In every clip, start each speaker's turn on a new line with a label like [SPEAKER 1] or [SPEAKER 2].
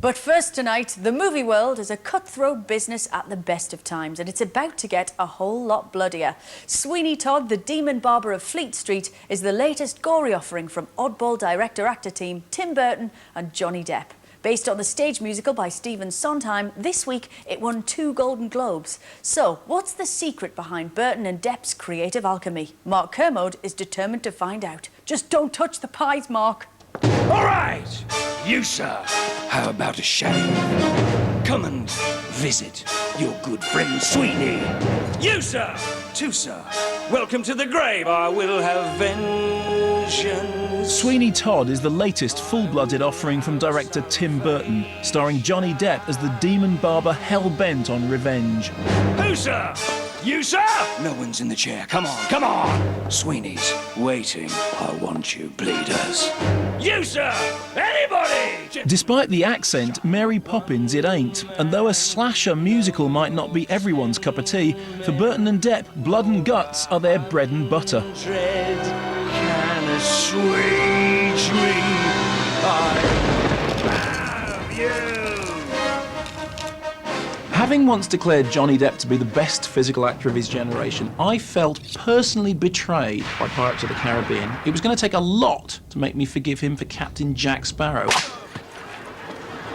[SPEAKER 1] But first tonight, the movie world is a cutthroat business at the best of times, and it's about to get a whole lot bloodier. Sweeney Todd, the demon barber of Fleet Street, is the latest gory offering from oddball director-actor team Tim Burton and Johnny Depp. Based on the stage musical by Stephen Sondheim, this week it won 2 Golden Globes. So, what's the secret behind Burton and Depp's creative alchemy? Mark Kermode is determined to find out. Just don't touch the pies, Mark.
[SPEAKER 2] All right, you, sir, how about a shave? Come and visit your good friend Sweeney. You, sir, too, sir, welcome to the grave. I will have vengeance.
[SPEAKER 3] Sweeney Todd is the latest full-blooded offering from director Tim Burton, starring Johnny Depp as the demon barber hell-bent on revenge.
[SPEAKER 2] Who, sir? You, sir? No one's in the chair. Come on, come on. Sweeney's waiting. I want you, bleeders. You, sir? Anybody?
[SPEAKER 3] Despite the accent, Mary Poppins it ain't. And though a slasher musical might not be everyone's cup of tea, for Burton and Depp, blood and guts are their bread and butter.
[SPEAKER 2] Dread kind of sweet dream. I love you.
[SPEAKER 3] Having once declared Johnny Depp to be the best physical actor of his generation, I felt personally betrayed by Pirates of the Caribbean. It was going to take a lot to make me forgive him for Captain Jack Sparrow.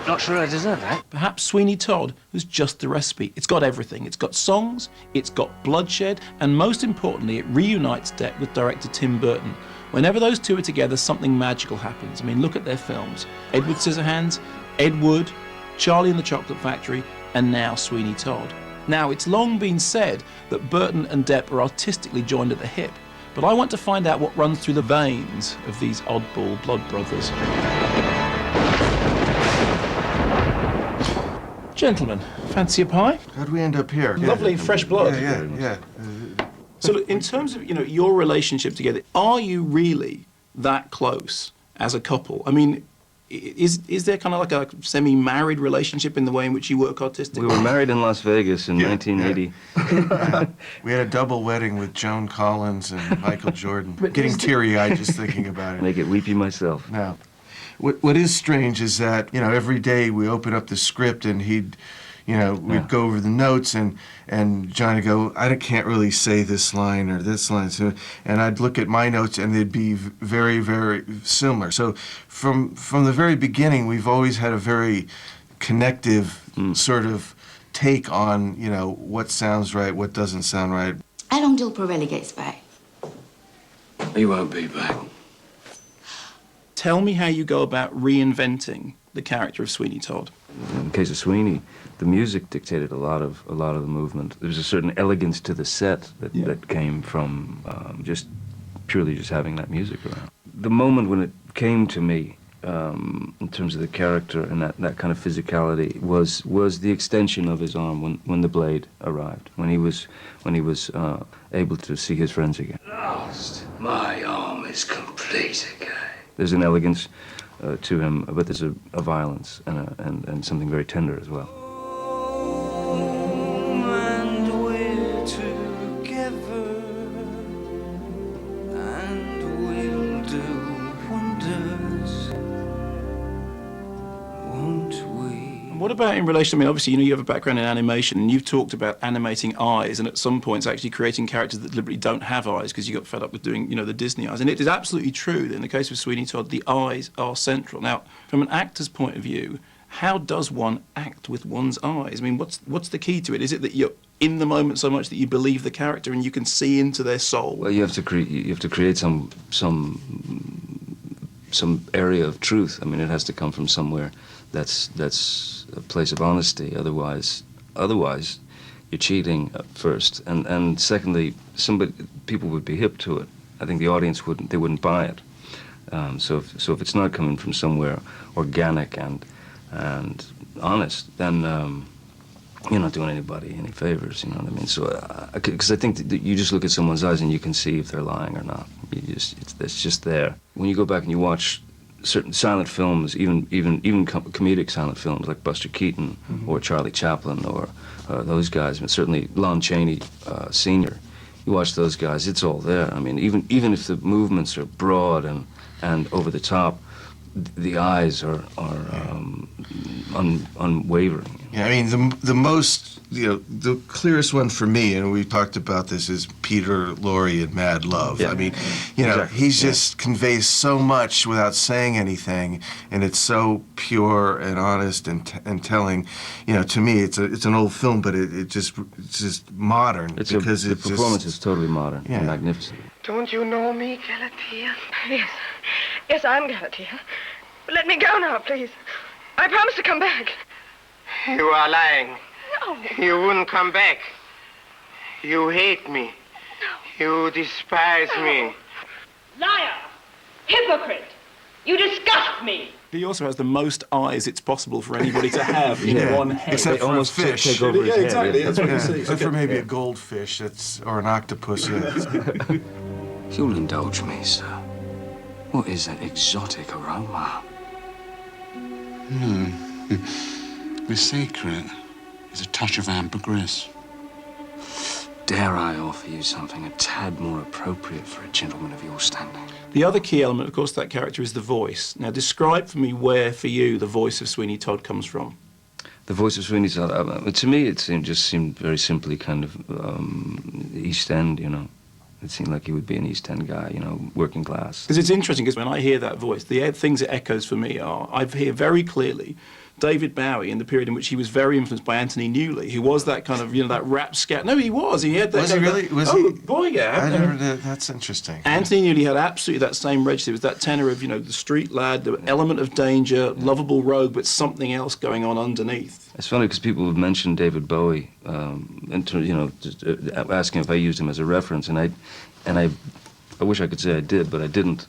[SPEAKER 4] Not sure I deserve that.
[SPEAKER 3] Perhaps Sweeney Todd was just the recipe. It's got everything. It's got songs, it's got bloodshed, and most importantly, it reunites Depp with director Tim Burton. Whenever those two are together, something magical happens. I mean, look at their films. Edward Scissorhands, Ed Wood, Charlie and the Chocolate Factory, and now Sweeney Todd. Now, it's long been said that Burton and Depp are artistically joined at the hip, but I want to find out what runs through the veins of these oddball blood brothers. Gentlemen, fancy a pie?
[SPEAKER 5] How'd we end up here?
[SPEAKER 3] Lovely, fresh blood.
[SPEAKER 5] Yeah.
[SPEAKER 3] So look, in terms of, your relationship together, are you really that close as a couple? I mean, is there kind of like a semi-married relationship in the way in which you work artistically?
[SPEAKER 4] We were married in Las Vegas in 1980.
[SPEAKER 5] We had a double wedding with Joan Collins and Michael Jordan. Getting teary-eyed just thinking about it.
[SPEAKER 4] Make it weepy myself.
[SPEAKER 5] Now, what is strange is that, every day we open up the script and we'd go over the notes and Johnny would go, I can't really say this line or this line. So, and I'd look at my notes and they'd be very, very similar. So from the very beginning, we've always had a very connective sort of take on, what sounds right, what doesn't sound right.
[SPEAKER 6] How long till Pirelli gets back?
[SPEAKER 2] He won't be back.
[SPEAKER 3] Tell me how you go about reinventing the character of Sweeney Todd.
[SPEAKER 4] In the case of Sweeney, the music dictated a lot of the movement. There was a certain elegance to the set that came from just purely having that music around. The moment when it came to me, in terms of the character and that kind of physicality, was the extension of his arm when the blade arrived, when he was able to see his friends again.
[SPEAKER 2] Lost. My arm is complete again.
[SPEAKER 4] There's an elegance to him, but there's a violence and something very tender as well.
[SPEAKER 2] And we're together, and we'll do wonders, won't we?
[SPEAKER 3] What about in relation, obviously, you have a background in animation, and you've talked about animating eyes, and at some points actually creating characters that deliberately don't have eyes because you got fed up with doing, the Disney eyes. And it is absolutely true that in the case of Sweeney Todd, the eyes are central. Now, from an actor's point of view, how does one act with one's eyes? I mean, what's the key to it? Is it that you're in the moment so much that you believe the character and you can see into their soul?
[SPEAKER 4] Well, you have to create some area of truth. I mean, it has to come from somewhere that's a place of honesty. Otherwise you're cheating at first, and secondly, people would be hip to it. I think the audience wouldn't buy it. So if it's not coming from somewhere organic and honest, then you're not doing anybody any favors. You know what I mean? So because I think that you just look at someone's eyes and you can see if they're lying or not. It's just there. When you go back and you watch certain silent films, even comedic silent films like Buster Keaton or Charlie Chaplin or those guys, but certainly Lon Chaney Sr., you watch those guys, it's all there. I mean, even if the movements are broad and over the top, the eyes are unwavering.
[SPEAKER 5] Yeah, I mean, the most, the clearest one for me, and we talked about this, is Peter Lorre in Mad Love.
[SPEAKER 4] Yeah.
[SPEAKER 5] I mean,
[SPEAKER 4] Exactly.
[SPEAKER 5] he's just conveys so much without saying anything, and it's so pure and honest and telling. To me, it's an old film, but it's just modern
[SPEAKER 4] The performance is totally modern and magnificent.
[SPEAKER 7] Don't you know me, Galatea? Yes. Yes, I'm Galatea. But let me go now, please. I promise to come back.
[SPEAKER 8] You are lying.
[SPEAKER 7] No.
[SPEAKER 8] You wouldn't come back. You hate me. You despise me.
[SPEAKER 7] Liar! Hypocrite! You disgust me!
[SPEAKER 3] He also has the most eyes it's possible for anybody to have in one head.
[SPEAKER 5] Except for
[SPEAKER 4] almost
[SPEAKER 5] a fish.
[SPEAKER 4] take over his head.
[SPEAKER 3] Exactly. That's what you see.
[SPEAKER 5] Except for maybe a goldfish, or an octopus. Yeah.
[SPEAKER 4] You'll indulge me, sir. What is that exotic aroma?
[SPEAKER 9] The secret is a touch of ambergris.
[SPEAKER 4] Dare I offer you something a tad more appropriate for a gentleman of your standing?
[SPEAKER 3] The other key element, of course, to that character is the voice. Now, describe for me where, for you, the voice of Sweeney Todd comes from.
[SPEAKER 4] The voice of Sweeney Todd, to me, it just seemed very simply kind of East End, It seemed like he would be an East End guy, working class.
[SPEAKER 3] Because it's interesting, because when I hear that voice, the things it echoes for me are, I hear very clearly David Bowie in the period in which he was very influenced by Anthony Newley, who was that kind of, that rap scat. No, he was. He had that.
[SPEAKER 5] Was he really? Was he?
[SPEAKER 3] Boy, yeah.
[SPEAKER 5] I never did. That's interesting.
[SPEAKER 3] Anthony Newley had absolutely that same register. It was that tenor of, the street lad, the element of danger, lovable rogue, but something else going on underneath.
[SPEAKER 4] It's funny because people have mentioned David Bowie, just, asking if I used him as a reference, and I wish I could say I did, but I didn't.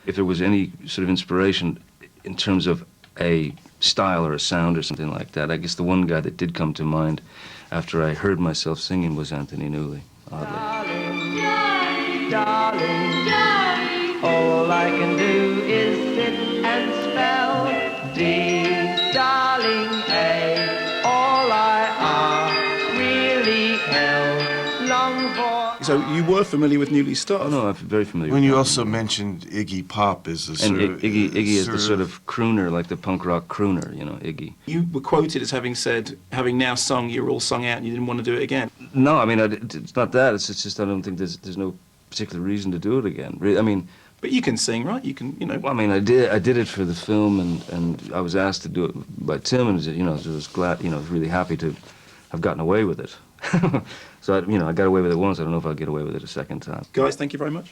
[SPEAKER 4] If there was any sort of inspiration in terms of a style or a sound or something like that, I guess the one guy that did come to mind after I heard myself singing was Anthony Newley, oddly.
[SPEAKER 10] Darling, all I can do is sit and spell D, darling, A, all I really L, long for...
[SPEAKER 3] So you were familiar with Newley's stuff?
[SPEAKER 4] Oh, no, I'm very familiar
[SPEAKER 5] When
[SPEAKER 4] with
[SPEAKER 5] you
[SPEAKER 4] him.
[SPEAKER 5] also mentioned Iggy Pop as a
[SPEAKER 4] And
[SPEAKER 5] sort of...
[SPEAKER 4] Iggy is the sort of crooner, like the punk rock crooner, Iggy.
[SPEAKER 3] You were quoted as having said, having now sung, you were all sung out and you didn't want to do it again.
[SPEAKER 4] No, I mean, it's not that. It's just I don't think there's no particular reason to do it again. I mean...
[SPEAKER 3] But you can sing, right? You can,
[SPEAKER 4] Well, I mean, I did it for the film, and I was asked to do it by Tim, and I was glad, was really happy to have gotten away with it. So, I got away with it once. I don't know if I'll get away with it a second time.
[SPEAKER 3] Guys, thank you very much.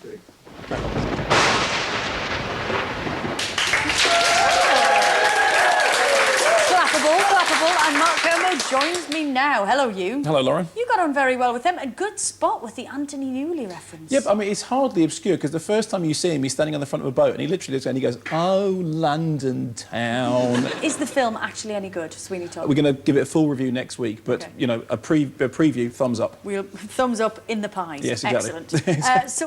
[SPEAKER 1] Clappable, and Mark Kermode joins me now. Hello, you.
[SPEAKER 3] Hello, Lauren.
[SPEAKER 1] You got on very well with him. A good spot with the Anthony Newley reference.
[SPEAKER 3] Yep, I mean, it's hardly obscure, because the first time you see him, he's standing on the front of a boat, and he literally looks and he goes, "Oh, London town."
[SPEAKER 1] Is the film actually any good, Sweeney Todd?
[SPEAKER 3] We're going to give it a full review next week, but,
[SPEAKER 1] Okay.
[SPEAKER 3] a preview, thumbs up.
[SPEAKER 1] Thumbs up in the pies.
[SPEAKER 3] Yes, exactly.
[SPEAKER 1] Excellent. So.